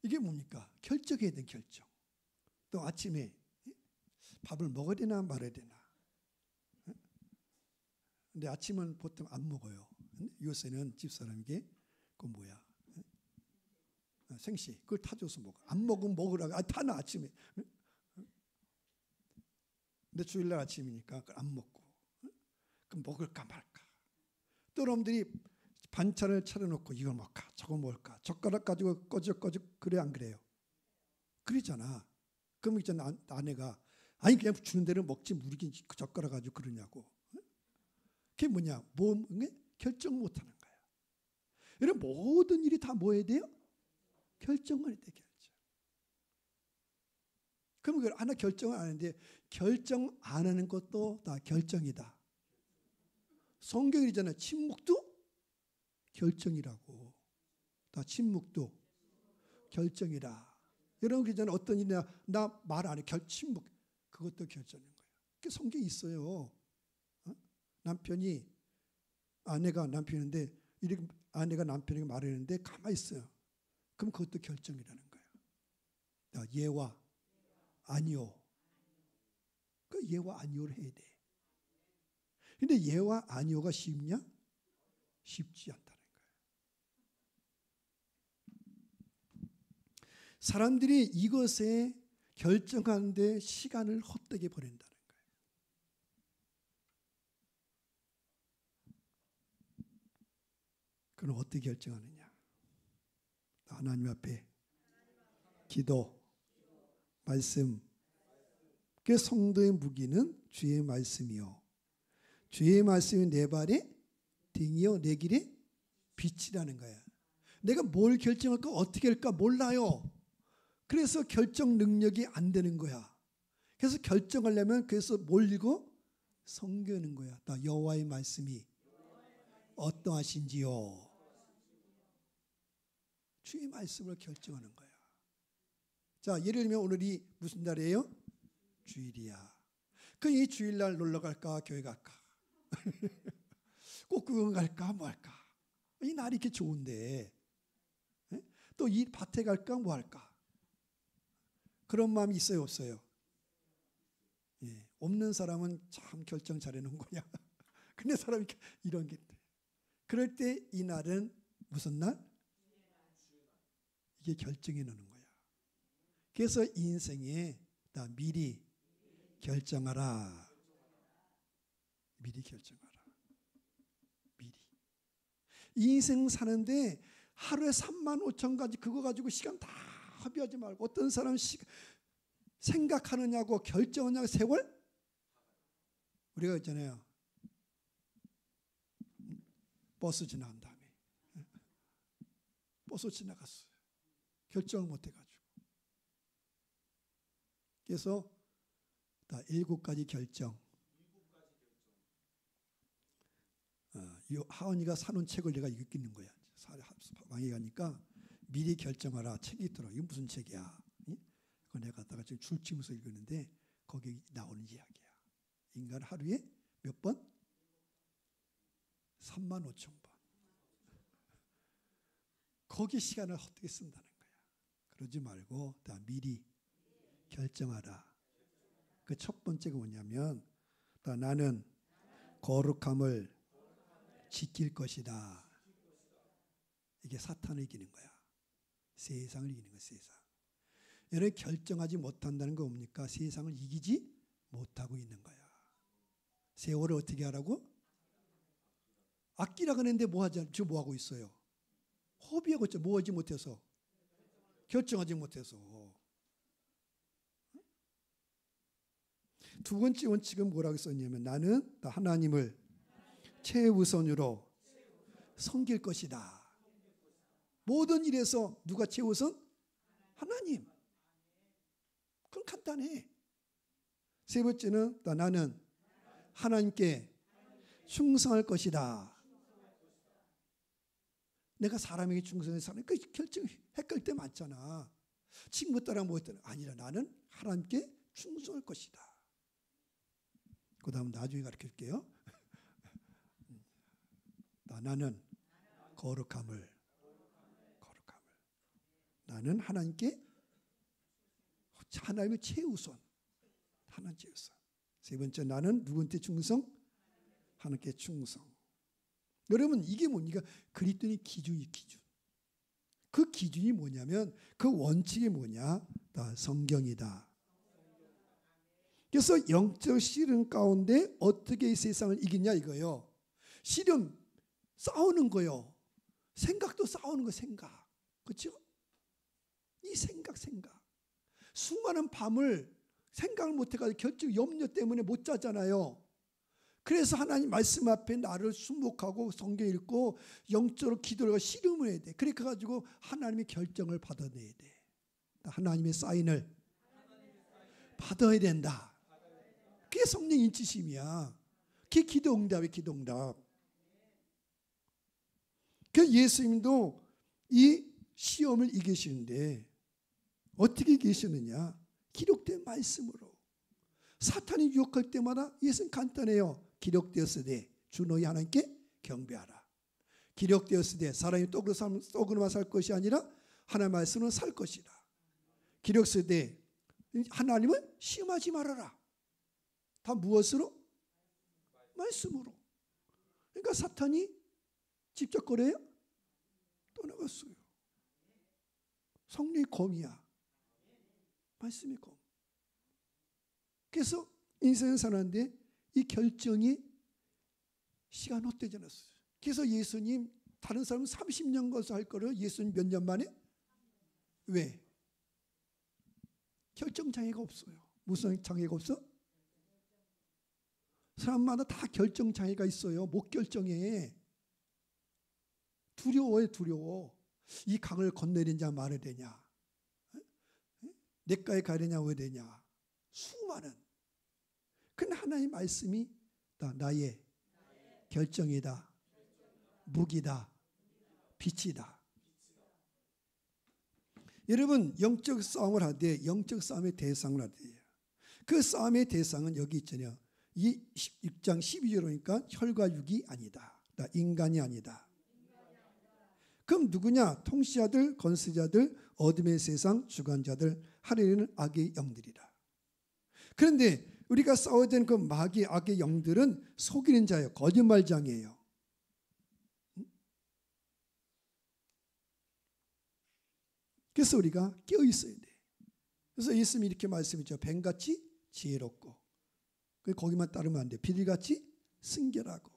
이게 뭡니까? 결정해야 된 결정. 또 아침에 밥을 먹어야 되나 말아야 되나. 근데 아침은 보통 안 먹어요. 요새는 집사람에게 그 뭐야 생시 그걸 타줘서 먹어. 안 먹으면 먹으라고. 타나 아침에. 근데 주일날 아침이니까 그걸 안 먹고 그럼 먹을까 말까. 또 여러분들이 반찬을 차려놓고 이걸 먹을까 저거 먹을까 젓가락 가지고 꺼적꺼적 그래 안 그래요? 그러잖아. 그럼 있잖아 아내가 아니 그냥 주는 대로 먹지 무리긴 젓가락 가지고 그러냐고. 그게 뭐냐? 결정 못하는 거야. 여러분 모든 일이 다 뭐 해야 돼요? 결정을 해야 돼. 결정. 그럼 그걸 하나 결정을 안 하는데 결정 안 하는 것도 다 결정이다. 성경이잖아요. 침묵도 결정이라고. 다 침묵도 결정이라. 여러분 그잖아요. 어떤 일이나 나 말 안 해. 침묵. 그것도 결정인 거예요. 그 성경이 있어요. 남편이 아내가 남편인데 이렇게 아내가 남편에게 말했는데 가만히 있어요. 그럼 그것도 결정이라는 거예요. 예와 아니요. 그 예와 아니요를 해야 돼. 근데 예와 아니요가 쉽냐? 쉽지 않다는 거예요. 사람들이 이것에 결정하는데 시간을 헛되게 보낸다는 거예요. 그럼 어떻게 결정하느냐? 하나님 앞에 기도, 말씀. 그 성도의 무기는 주의 말씀이요. 주의 말씀이 내 발의 등이요 내 길의 빛이라는 거야. 내가 뭘 결정할까 어떻게 할까 몰라요. 그래서 결정 능력이 안 되는 거야. 그래서 결정하려면 그래서 뭘 읽어? 성경 읽는 거야. 여호와의 말씀이 어떠하신지요. 주의 말씀을 결정하는 거야. 자, 예를 들면 오늘이 무슨 날이에요? 주일이야. 그럼 이 주일날 놀러 갈까 교회 갈까? 꽃구경 갈까 뭐 할까? 이 날이 이렇게 좋은데 또 이 밭에 갈까 뭐 할까? 그런 마음이 있어요 없어요? 예, 없는 사람은 참 결정 잘해놓은 거냐. 근데 사람이 이런 게 있대. 그럴 때 이 날은 무슨 날? 이게 결정해 놓는 거야. 그래서 인생에 다 미리 결정하라. 미리 결정하라. 미리. 인생 사는데 하루에 35,000가지 그거 가지고 시간 다 허비하지 말고 어떤 사람은 생각하느냐고 결정하냐고 세월? 우리가 있잖아요. 버스 지나간 다음에 버스 지나갔어요. 결정을 못 해가지고. 그래서 다 7가지 결정. 하은이가 사놓은 책을 내가 읽는 거야. 방에 가니까 미리 결정하라 책이 있더라. 이게 무슨 책이야? 그거 내가 갖다가 지금 줄치면서 읽었는데 거기에 나오는 이야기야. 인간 하루에 몇 번? 35,000번. 거기 시간을 헛되게 쓴다는 거야. 그러지 말고 다 미리 결정하라. 그 첫 번째가 뭐냐면 나는 거룩함을 지킬 것이다. 이게 사탄을 이기는 거야. 세상을 이기는 거야. 세상. 여러분 결정하지 못한다는 거 뭡니까? 세상을 이기지 못하고 있는 거야. 세월을 어떻게 하라고? 아끼라 그랬는데 뭐 하지? 지금 뭐 하고 있어요? 허비하고 있죠. 뭐 하지 못해서? 결정하지 못해서. 두 번째 원칙은 뭐라고 썼냐면 나는 하나님을 최우선으로 섬길 것이다. 모든 일에서 누가 최우선? 하나님. 그건 간단해. 세 번째는 나는 하나님께 충성할 것이다. 내가 사람에게 충성해서 사는 그 결정 헷갈릴 때 많잖아. 친구 따라 뭐 했더니 아니라 나는 하나님께 충성할 것이다. 그 다음 나중에 가르칠게요. 나는 거룩함을. 나는 하나님께 하나님의 최우선. 하나님 최우선. 세 번째, 나는 누구한테 충성? 하나님께 충성. 여러분, 이게 뭡니까? 그리스도인의 기준이 기준. 그 기준이 뭐냐면 그 원칙이 뭐냐? 다 성경이다. 그래서 영적 시련 가운데 어떻게 이 세상을 이기냐 이거요. 시련 싸우는 거요. 생각도 싸우는 거 생각. 그렇죠? 이 생각. 수많은 밤을 생각을 못해가지고 결정 염려 때문에 못 자잖아요. 그래서 하나님 말씀 앞에 나를 순목하고 성경 읽고 영적으로 기도를 씨름을 해야 돼. 그렇게 가지고 하나님의 결정을 받아내야 돼. 하나님의 사인을 받아야 된다. 그게 성령 인치심이야. 그게 기도 응답이야. 기도 응답. 그 예수님도 이 시험을 이기시는데 어떻게 이기시느냐? 기록된 말씀으로. 사탄이 유혹할 때마다 예수는 간단해요. 기록되었으되 주 너희 하나님께 경배하라. 기록되었으되 사람이 떡으로만 살 것이 아니라 하나님의 말씀으로 살 것이다. 기록되었으되 하나님을 시험하지 말아라. 다 무엇으로? 말씀으로. 그러니까 사탄이 직접 거래요? 떠나갔어요. 성령의 검이야. 말씀의 검. 그래서 인생을 사는데 이 결정이 시간 헛되지 않았어요. 그래서 예수님 다른 사람은 30년 거서 할 거를 예수님 몇 년 만에? 왜? 결정 장애가 없어요. 무슨 장애가 없어? 사람마다 다 결정 장애가 있어요. 못 결정해. 두려워해. 두려워. 이 강을 건너려냐 말아야 되냐. 내과에 가려냐 왜 되냐. 수많은. 근데 하나님의 말씀이 나의 결정이다. 무기다. 빛이다. 여러분, 영적 싸움을 하되 영적 싸움의 대상을 하되 그 싸움의 대상은 여기 있잖아요. 이 6장 12절에 보니까 혈과 육이 아니다. 인간이 아니다. 그럼 누구냐? 통치자들, 건세자들, 어둠의 세상, 주관자들, 하늘에는 악의 영들이라. 그런데 우리가 싸워야 되는 그 마귀 악의 영들은 속이는 자예요. 거짓말장이에요. 그래서 우리가 깨어 있어야 돼. 그래서 예수님이 이렇게 말씀했죠. 뱀같이 지혜롭고 거기만 따르면 안 돼. 비둘기같이 순결하고.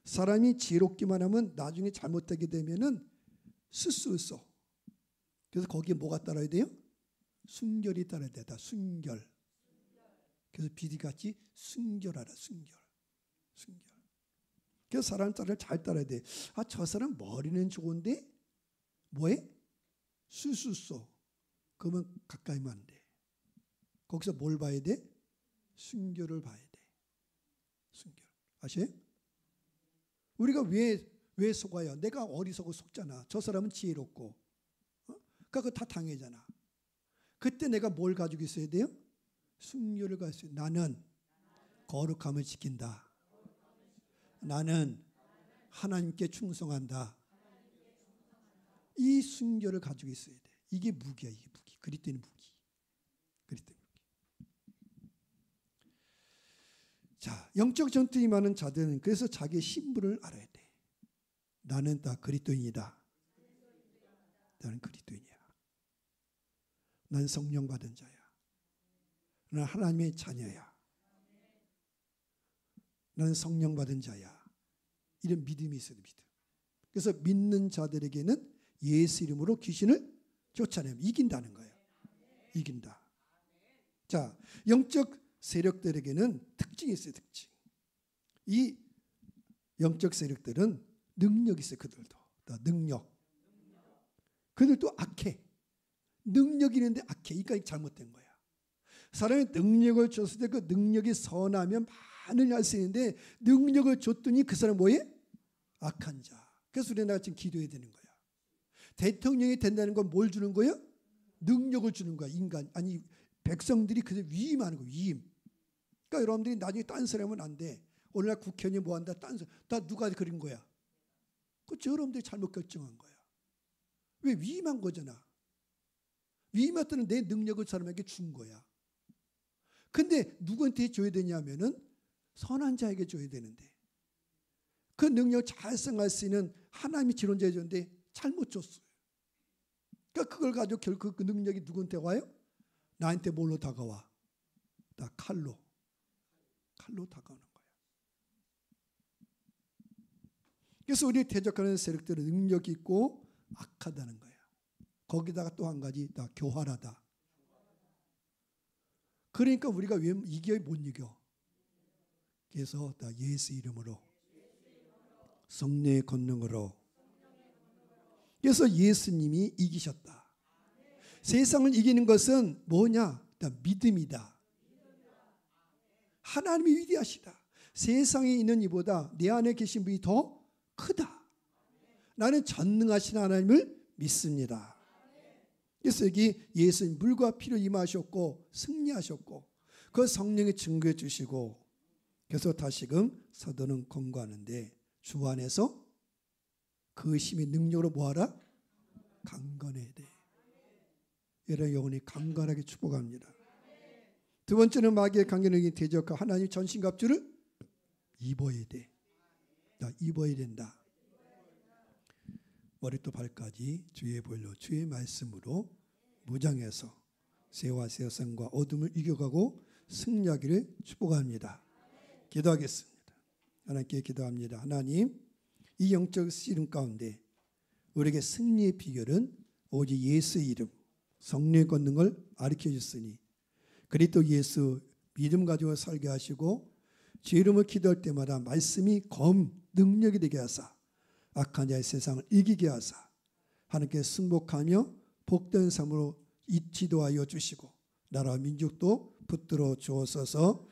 사람이 지혜롭기만 하면 나중에 잘못되게 되면은 스스로. 그래서 거기에 뭐가 따라야 돼요? 순결이 따라야 돼. 다 순결. 그래서 비둘기같이 순결하라. 순결. 그래서 사람 잘 따라야 돼. 아, 저 사람 머리는 좋은데 뭐해? 수수소. 그러면 가까이면 안 돼. 거기서 뭘 봐야 돼? 순결을 봐야 돼. 순결. 아세요? 우리가 왜 속아요? 내가 어리석어 속잖아. 저 사람은 지혜롭고. 그러니까 그거 다 당해잖아. 그때 내가 뭘 가지고 있어야 돼요? 순결을 가지고 있어요. 나는 거룩함을 지킨다. 나는 하나님께 충성한다. 이 순결을 가지고 있어야 돼. 이게 무기야. 이게 무기. 그리스도인의 무기. 그리스도인의 무기. 자, 영적 전투에 임하는 자들은 그래서 자기의 신분을 알아야 돼. 나는 다 그리스도인이다. 나는 그리스도인이야. 난 성령 받은 자야. 나는 하나님의 자녀야. 나는 성령 받은 자야. 이런 믿음이 있어요. 믿음. 그래서 믿는 자들에게는 예수 이름으로 귀신을 쫓아내면 이긴다는 거예요. 이긴다. 자, 영적 세력들에게는 특징이 있어요. 특징. 이 영적 세력들은 능력이 있어요. 그들도. 능력. 그들도 악해. 능력이 있는데 악해. 그러니까 잘못된 거야. 사람이 능력을 줬을 때 그 능력이 선하면 많은 할 수 있는데 능력을 줬더니 그 사람 뭐예요? 악한 자. 그래서 우리가 지금 기도해야 되는 거야. 대통령이 된다는 건 뭘 주는 거예요? 능력을 주는 거야. 인간. 아니 백성들이 그래서 위임하는 거야. 위임. 그러니까 여러분들이 나중에 딴 사람은 안 돼. 오늘날 국회의원이 뭐 한다? 딴 사람. 다 누가 그린 거야? 저 여러분들이 잘못 결정한 거야. 왜? 위임한 거잖아. 위임했더니 내 능력을 사람에게 준 거야. 근데 누구한테 줘야 되냐면은 선한 자에게 줘야 되는데, 그 능력을 잘 사용할 수 있는 하나님이 지론자에 줬는데 잘못 줬어요. 그러니까 그걸 가지고 결국 그 능력이 누구한테 와요? 나한테 뭘로 다가와? 나 칼로 다가오는 거야. 그래서 우리 대적하는 세력들은 능력이 있고 악하다는 거야. 거기다가 또 한 가지, 나 교활하다. 그러니까 우리가 왜 이겨? 못 이겨. 그래서 나 예수 이름으로, 성령의 권능으로. 그래서 예수님이 이기셨다. 세상을 이기는 것은 뭐냐? 나 믿음이다. 하나님이 위대하시다. 세상에 있는 이보다 내 안에 계신 분이 더 크다. 나는 전능하신 하나님을 믿습니다. 그래서 여기 예수님 물과 피로 임하셨고 승리하셨고 그 성령의 증거해 주시고, 그래서 다시금 사도는 권고하는데 주 안에서 그 힘의 능력으로 뭐하라? 강건해야 돼. 여러분 영혼이 강건하게 축복합니다. 두 번째는 마귀의 강건하게 대적하고 하나님 전신갑주를 입어야 돼. 나 입어야 된다. 머리부터 발까지 주의 보혈로 주의 말씀으로 무장해서 새와 세상과 어둠을 이겨가고 승리하기를 축복합니다. 기도하겠습니다. 하나님께 기도합니다. 하나님, 이 영적 씨름 가운데 우리에게 승리의 비결은 오직 예수의 이름, 성령의 권능을 가르쳐 주시니 그리스도 예수 믿음 가지고 살게 하시고 주 이름을 기도할 때마다 말씀이 능력이 되게 하사 악한 자의 세상을 이기게 하사 하나님께 승복하며 복된 삶으로 지도하여 주시고 나라와 민족도 붙들어 주옵소서.